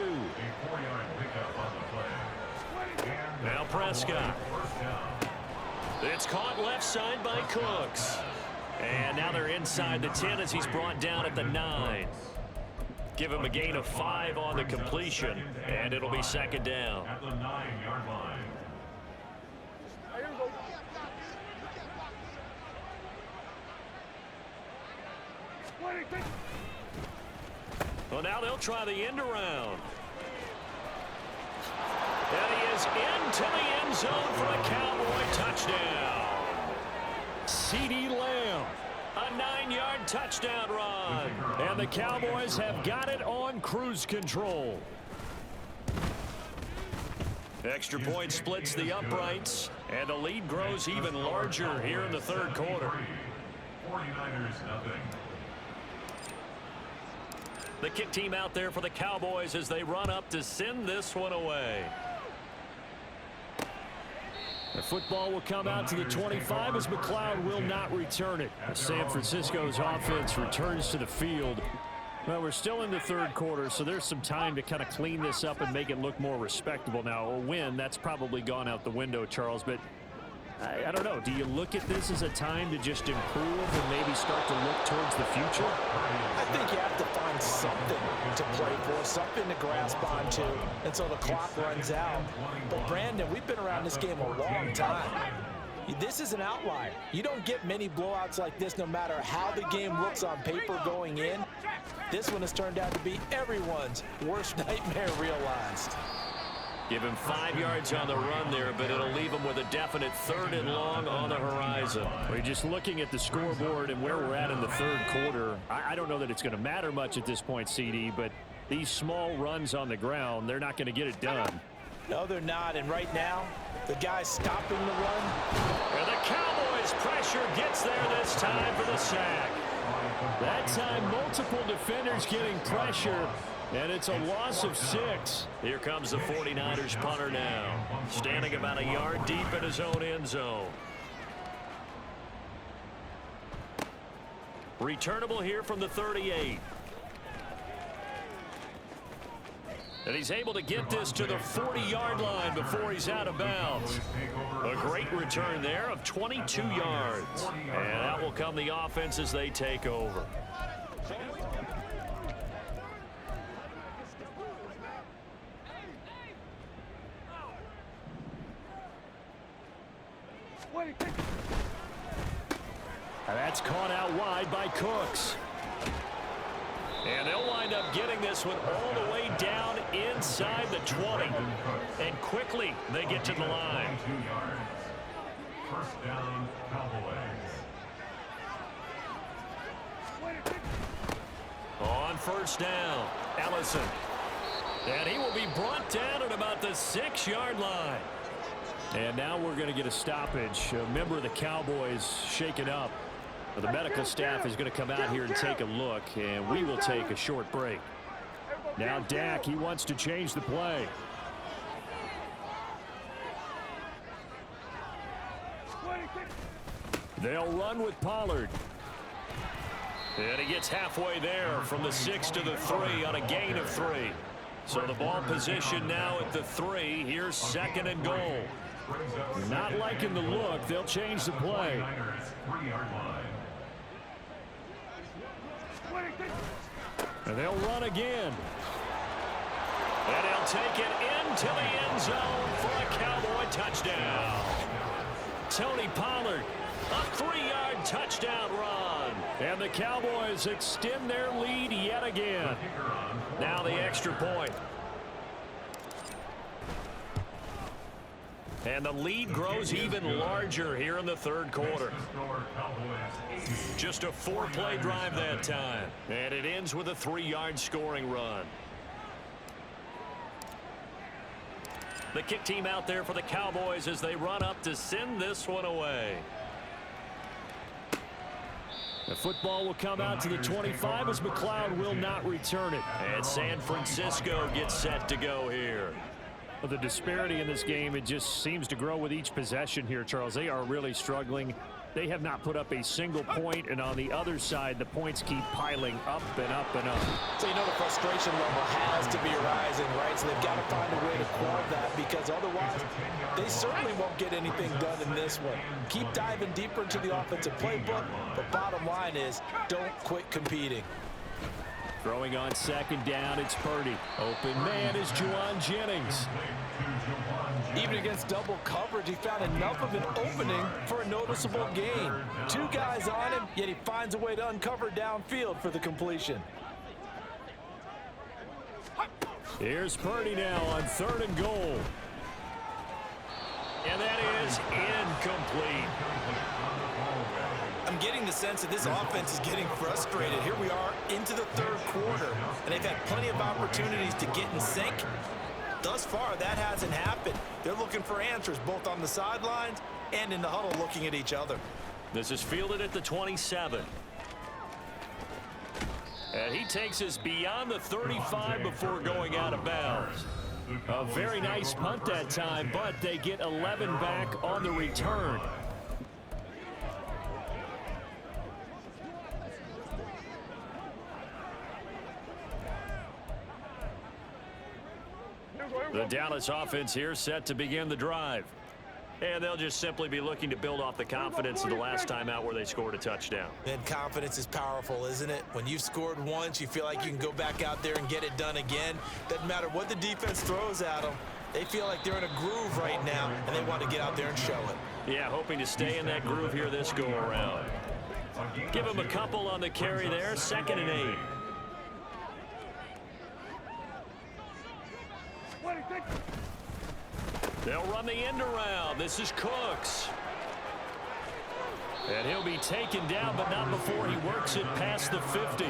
Now Prescott. It's caught left side by Cooks. And now they're inside the 10 as he's brought down at the 9. Give him a gain of 5 on the completion, and it'll be 2nd down. At the 9-yard line. Well, now they'll try the end around. And he is into the end zone for a Cowboy touchdown. C.D. Lamb. A 9-yard touchdown run. And the Cowboys have got it on cruise control. Extra point splits the uprights, and the lead grows even larger here in the 3rd quarter. 49ers nothing. The kick team out there for the Cowboys as they run up to send this one away. The football will come out to the 25 as McLeod will not return it. As San Francisco's offense returns to the field. Well, we're still in the 3rd quarter, so there's some time to kind of clean this up and make it look more respectable. Now, a win, that's probably gone out the window, Charles, but I don't know. Do you look at this as a time to just improve and maybe start to look towards the future? I think you have to find something to play for, something to grasp onto until the clock runs out. But, Brandon, we've been around this game a long time. This is an outlier. You don't get many blowouts like this no matter how the game looks on paper going in. This one has turned out to be everyone's worst nightmare realized. Give him 5 yards on the run there, but it'll leave him with a definite 3rd and long on the horizon. We're just looking at the scoreboard and where we're at in the 3rd quarter. I don't know that it's going to matter much at this point, CD, but these small runs on the ground, they're not going to get it done. No, they're not. And right now, the guy's stopping the run. And the Cowboys' pressure gets there this time for the sack. That time, multiple defenders getting pressure. And it's a loss of 6. Here comes the 49ers punter now. Standing about a yard deep in his own end zone. Returnable here from the 38. And he's able to get this to the 40-yard line before he's out of bounds. A great return there of 22 yards. And out will come the offense as they take over. And that's caught out wide by Cooks. And they'll wind up getting this one all the way down inside the 20. And quickly they get to the line. 2 yards. First down, Cowboys. On first down, Ellison. And he will be brought down at about the 6-yard line. And now we're going to get a stoppage. A member of the Cowboys shaken up. The medical staff is going to come out here and take a look, and we will take a short break. Now Dak, he wants to change the play. They'll run with Pollard. And he gets halfway there from the 6 to the 3 on a gain of 3. So the ball position now at the 3. Here's 2nd and goal. Not liking the look. They'll change the play. 3-yard line. And they'll run again. And he'll take it into the end zone for a Cowboy touchdown. Tony Pollard, a 3-yard touchdown run. And the Cowboys extend their lead yet again. Now the extra point. And the lead grows even larger here in the third quarter. Just a 4-play drive that time. And it ends with a 3-yard scoring run. The kick team out there for the Cowboys as they run up to send this one away. The football will come out to the 25 as McLeod will not return it. And San Francisco gets set to go here. Well, the disparity in this game, it just seems to grow with each possession here, Charles. They are really struggling. They have not put up a single point, and on the other side, the points keep piling up and up and up. So, you know, the frustration level has to be rising, right? So they've got to find a way to quell that, because otherwise they certainly won't get anything done in this one. Keep diving deeper into the offensive playbook, but bottom line is don't quit competing. Throwing on second down, it's Purdy. Open man is Juwan Jennings. Even against double coverage, he found enough of an opening for a noticeable gain. 2 guys on him, yet he finds a way to uncover downfield for the completion. Here's Purdy now on 3rd and goal. And that is incomplete. I'm getting the sense that this offense is getting frustrated. Here we are into the 3rd quarter, and they've had plenty of opportunities to get in sync. Thus far, that hasn't happened. They're looking for answers both on the sidelines and in the huddle looking at each other. This is fielded at the 27. And he takes us beyond the 35 before going out of bounds. A very nice punt that time, but they get 11 back on the return. The Dallas offense here set to begin the drive. And they'll just simply be looking to build off the confidence of the last time out where they scored a touchdown. And confidence is powerful, isn't it? When you've scored once, you feel like you can go back out there and get it done again. Doesn't matter what the defense throws at them. They feel like they're in a groove right now, and they want to get out there and show it. Yeah, hoping to stay in that groove here this go-around. Give them a couple on the carry there, 2nd and 8. They'll run the end around. This is Cooks. And he'll be taken down, but not before he works it past the 50.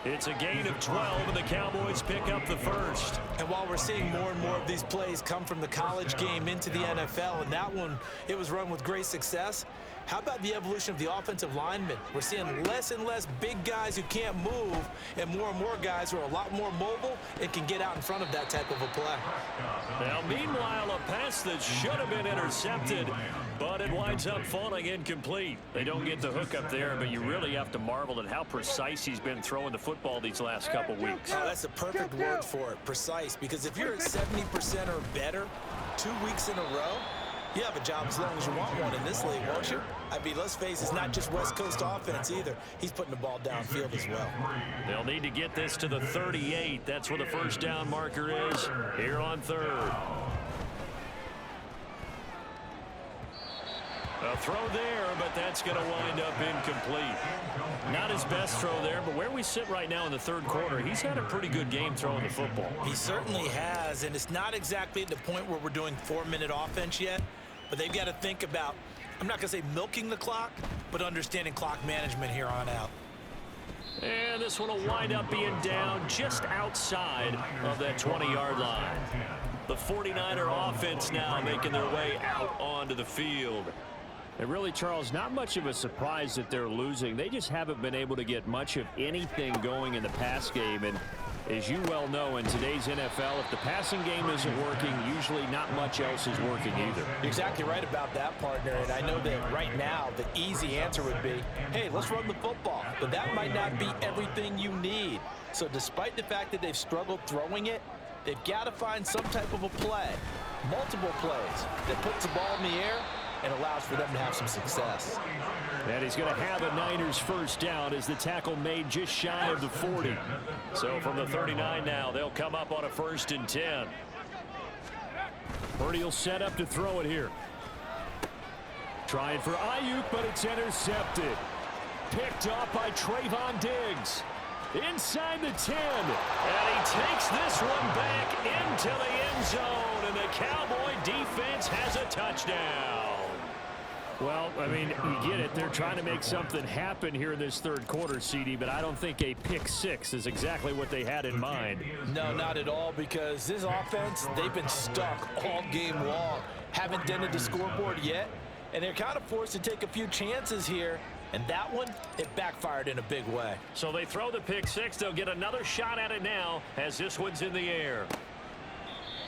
It's a gain of 12, and the Cowboys pick up the first. And while we're seeing more and more of these plays come from the college game into the NFL, and that one, it was run with great success, how about the evolution of the offensive linemen? We're seeing less and less big guys who can't move and more guys who are a lot more mobile and can get out in front of that type of a play. Now, meanwhile, a pass that should have been intercepted, but it winds up falling incomplete. They don't get the hook up there, but you really have to marvel at how precise he's been throwing the football these last couple weeks. Oh, that's the perfect word for it, precise, because if you're at 70% or better 2 weeks in a row, you have a job as long as you want one in this league, won't you? I mean, let's face it, it's not just West Coast offense either. He's putting the ball downfield as well. They'll need to get this to the 38. That's where the first down marker is here on 3rd. A throw there, but that's going to wind up incomplete. Not his best throw there, but where we sit right now in the 3rd quarter, he's had a pretty good game throwing the football. He certainly has, and it's not exactly at the point where we're doing 4-minute offense yet, but they've got to think about, I'm not going to say milking the clock, but understanding clock management here on out. And this one will wind up being down just outside of that 20-yard line. The 49er offense now making their way out onto the field. And really, Charles, not much of a surprise that they're losing. They just haven't been able to get much of anything going in the pass game. And as you well know, in today's NFL, if the passing game isn't working, usually not much else is working either. You're exactly right about that, partner. And I know that right now the easy answer would be, hey, let's run the football. But that might not be everything you need. So despite the fact that they've struggled throwing it, they've got to find some type of a play, multiple plays, that puts the ball in the air and allows for them to have some success. And he's going to have a Niners first down as the tackle made just shy of the 40. So from the 39 now, they'll come up on a 1st and 10. Purdy will set up to throw it here. Trying for Ayuk, but it's intercepted. Picked off by Trayvon Diggs. inside the 10. And he takes this one back into the end zone, and the Cowboy defense has a touchdown. Well, I mean, you get it. They're trying to make something happen here in this third quarter, CD, but I don't think a pick six is exactly what they had in mind. No, not at all, because this offense, they've been stuck all game long. Haven't dented the scoreboard yet, and they're kind of forced to take a few chances here. And that one, it backfired in a big way. So they throw the pick six. They'll get another shot at it now as this one's in the air.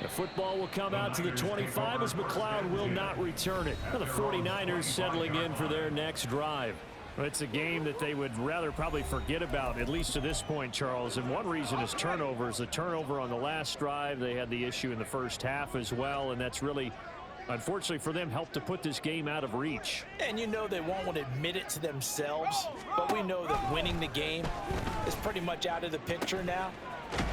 The football will come out to the 25 as McLeod will not return it. Well, the 49ers settling in for their next drive. Well, it's a game that they would rather probably forget about, at least to this point, Charles. And one reason is turnovers. The turnover on the last drive, they had the issue in the first half as well, and that's really, unfortunately for them, helped to put this game out of reach. And you know they won't want to admit it to themselves, but we know that winning the game is pretty much out of the picture now.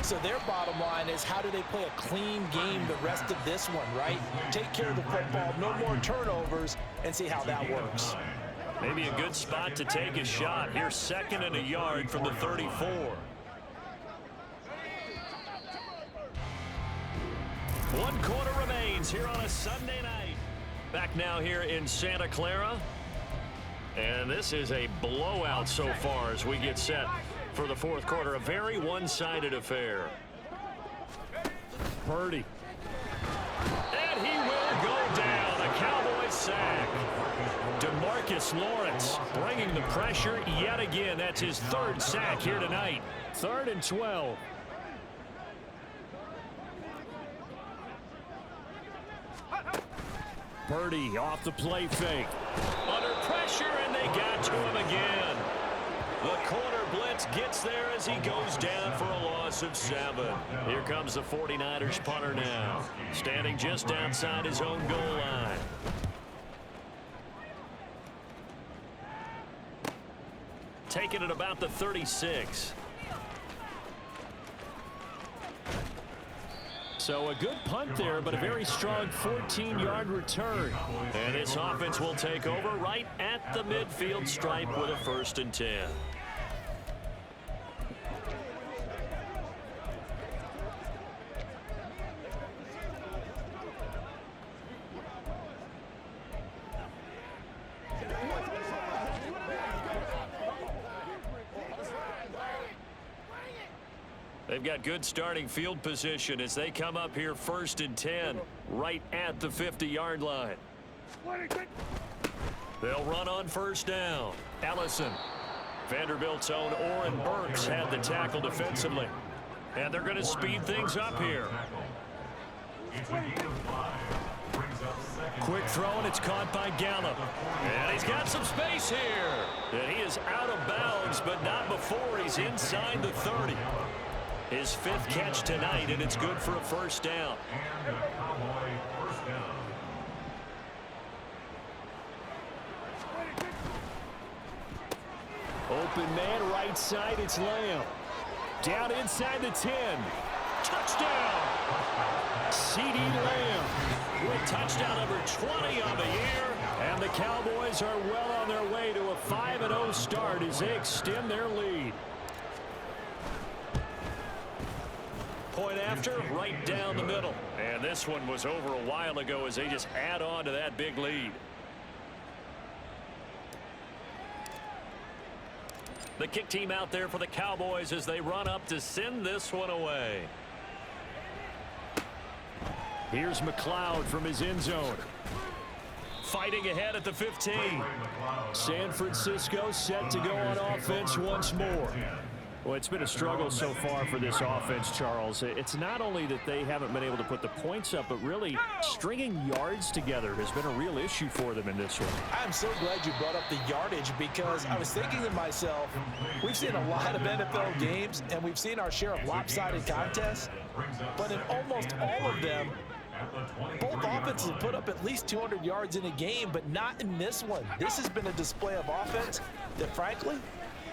So their bottom line is, how do they play a clean game the rest of this one, right? Take care of the football, no more turnovers, and see how that works. Maybe a good spot to take a shot. Here's 2nd and a yard from the 34. One quarter remains here on a Sunday night. Back now here in Santa Clara. And this is a blowout so far as we get set for the fourth quarter. A very one-sided affair. Purdy. And he will go down. A Cowboys sack. DeMarcus Lawrence bringing the pressure yet again. That's his 3rd sack here tonight. 3rd and 12. Purdy off the play fake. Under pressure, and they got to him again. The corner blitz gets there as he goes down for a loss of 7. Here comes the 49ers punter now, standing just outside his own goal line. Taking it about the 36. So a good punt there, but a very strong 14-yard return. And this offense will take over right at the midfield stripe with a 1st and 10. They've got good starting field position as they come up here 1st and 10 right at the 50-yard line. They'll run on 1st down. Ellison. Vanderbilt's own Oren Burks had the tackle defensively. And they're going to speed things up here. Quick throw, and it's caught by Gallup. And he's got some space here. And he is out of bounds, but not before he's inside the 30. His 5th catch tonight, and it's good for a 1st down. Open man right side, it's Lamb. Down inside the 10. Touchdown! CD Lamb With touchdown number 20 on the year. And the Cowboys are well on their way to a 5-0 start as they extend their lead. Point after, right down the middle. And this one was over a while ago as they just add on to that big lead. The kick team out there for the Cowboys as they run up to send this one away. Here's McLeod from his end zone. Fighting ahead at the 15. San Francisco set to go on offense once more. Well, it's been a struggle so far for this offense, Charles. It's not only that they haven't been able to put the points up, but really stringing yards together has been a real issue for them in this one. I'm so glad you brought up the yardage, because I was thinking to myself, we've seen a lot of NFL games, and we've seen our share of lopsided contests, but in almost all of them, both offenses put up at least 200 yards in a game, but not in this one. This has been a display of offense that, frankly,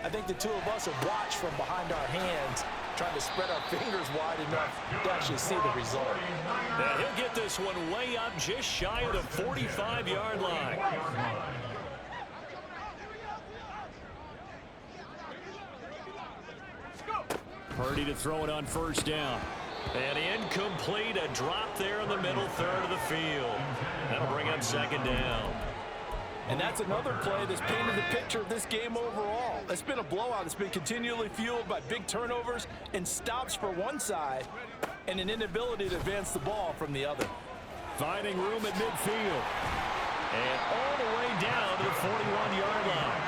I think the two of us have watched from behind our hands, trying to spread our fingers wide enough to actually see the result. Now he'll get this one way up just shy of the 45-yard line. Purdy to throw it on first down. And incomplete, a drop there in the middle third of the field. That'll bring up second down. And that's another play that's painted the picture of this game overall. It's been a blowout. It's been continually fueled by big turnovers and stops for one side and an inability to advance the ball from the other. Finding room at midfield. And all the way down to the 41-yard line.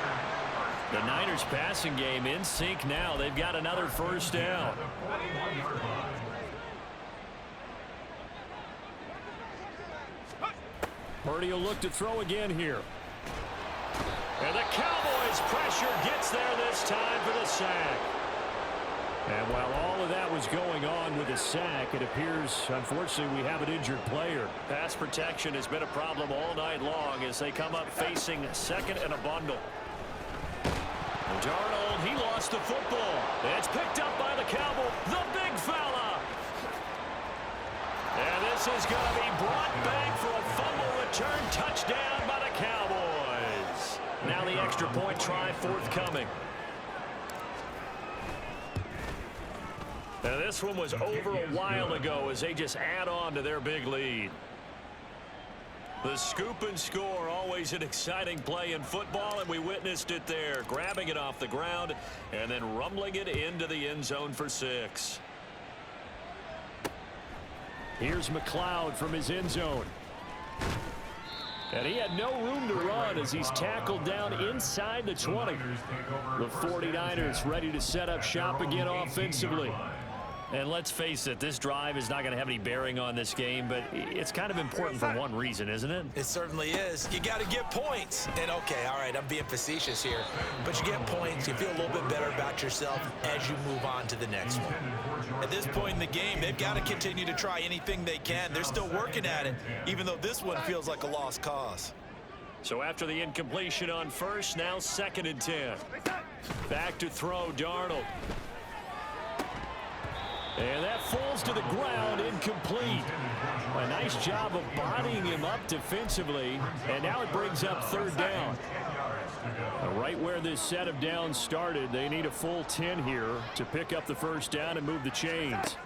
The Niners passing game in sync now. They've got another first down. Purdy will look to throw again here. And the Cowboys' pressure gets there this time for the sack. And while all of that was going on with the sack, it appears, unfortunately, we have an injured player. Pass protection has been a problem all night long as they come up facing second and a bundle. Darnold, he lost the football. It's picked up by the Cowboy, the big fella. And this is going to be brought back for a fumble return touchdown by the Cowboys. Now the extra point try forthcoming. Now this one was over a while ago as they just add on to their big lead. The scoop and score, always an exciting play in football, and we witnessed it there, grabbing it off the ground and then rumbling it into the end zone for 6. Here's McLeod from his end zone. And he had no room to run as he's tackled down inside the 20. The 49ers ready to set up shop again offensively. And let's face it, this drive is not going to have any bearing on this game, but it's kind of important for one reason, isn't it? It certainly is. You got to get points. And, okay, all right, I'm being facetious here. But you get points, you feel a little bit better about yourself as you move on to the next one. At this point in the game, they've got to continue to try anything they can. They're still working at it, even though this one feels like a lost cause. So after the incompletion on first, now 2nd and 10. Back to throw, Darnold. And that falls to the ground, incomplete. A nice job of bodying him up defensively, and now it brings up 3rd down. Right where this set of downs started, they need a full 10 here to pick up the first down and move the chains.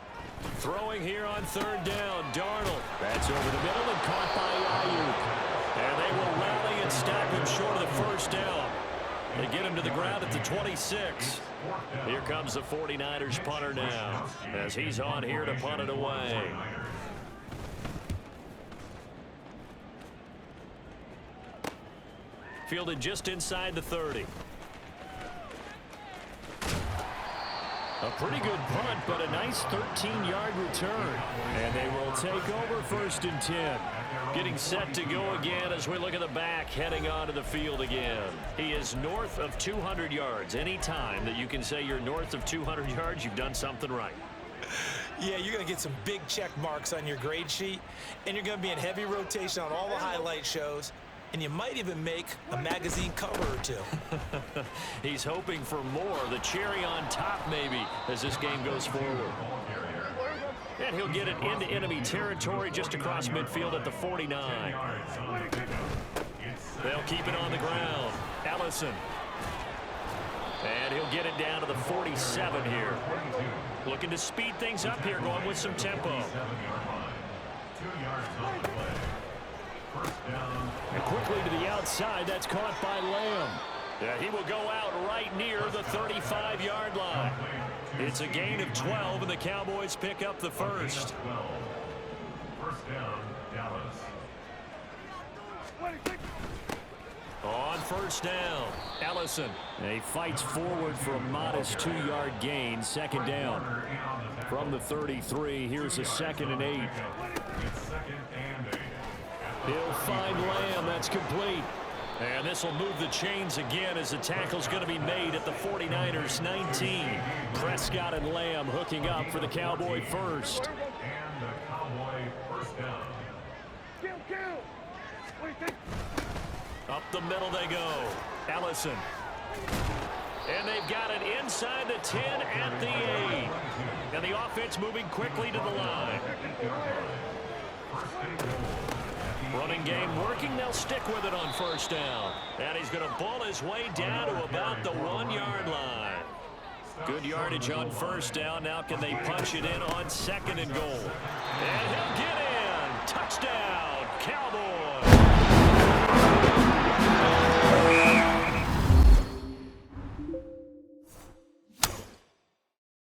Throwing here on 3rd down, Darnold. That's over the middle and caught by Ayuk. And they will rally and stop him short of the first down. They get him to the ground at the 26. Here comes the 49ers punter now as he's on here to punt it away. Fielded just inside the 30. A pretty good punt, but a nice 13-yard return. And they will take over 1st and 10. Getting set to go again as we look at the back heading onto the field again. He is north of 200 yards. Any time that you can say you're north of 200 yards, you've done something right. Yeah, you're going to get some big check marks on your grade sheet, and you're going to be in heavy rotation on all the highlight shows, and you might even make a magazine cover or two. He's hoping for more, the cherry on top maybe, as this game goes forward. And he'll get it into enemy territory just across midfield at the 49. They'll keep it on the ground. Ellison. And he'll get it down to the 47 here. Looking to speed things up here, going with some tempo. And quickly to the outside, that's caught by Lamb. Yeah, he will go out right near the 35-yard line. It's a gain of 12, and the Cowboys pick up the first. First down, Dallas. On first down, Ellison. And he fights forward for a modest 2-yard gain, 2nd down. From the 33, here's a 2nd and 8. He'll find Lamb. That's complete. And this will move the chains again as the tackle's going to be made at the 49ers 19. Prescott and Lamb hooking up for the Cowboy first. And the Cowboy first down. Up the middle they go. Ellison. And they've got it inside the 10 at the 8. And the offense moving quickly to the line. Running game working. They'll stick with it on first down. And he's going to ball his way down to about the 1-yard line. Good yardage on first down. Now can they punch it in on second and goal? And he'll get in. Touchdown, Cowboys.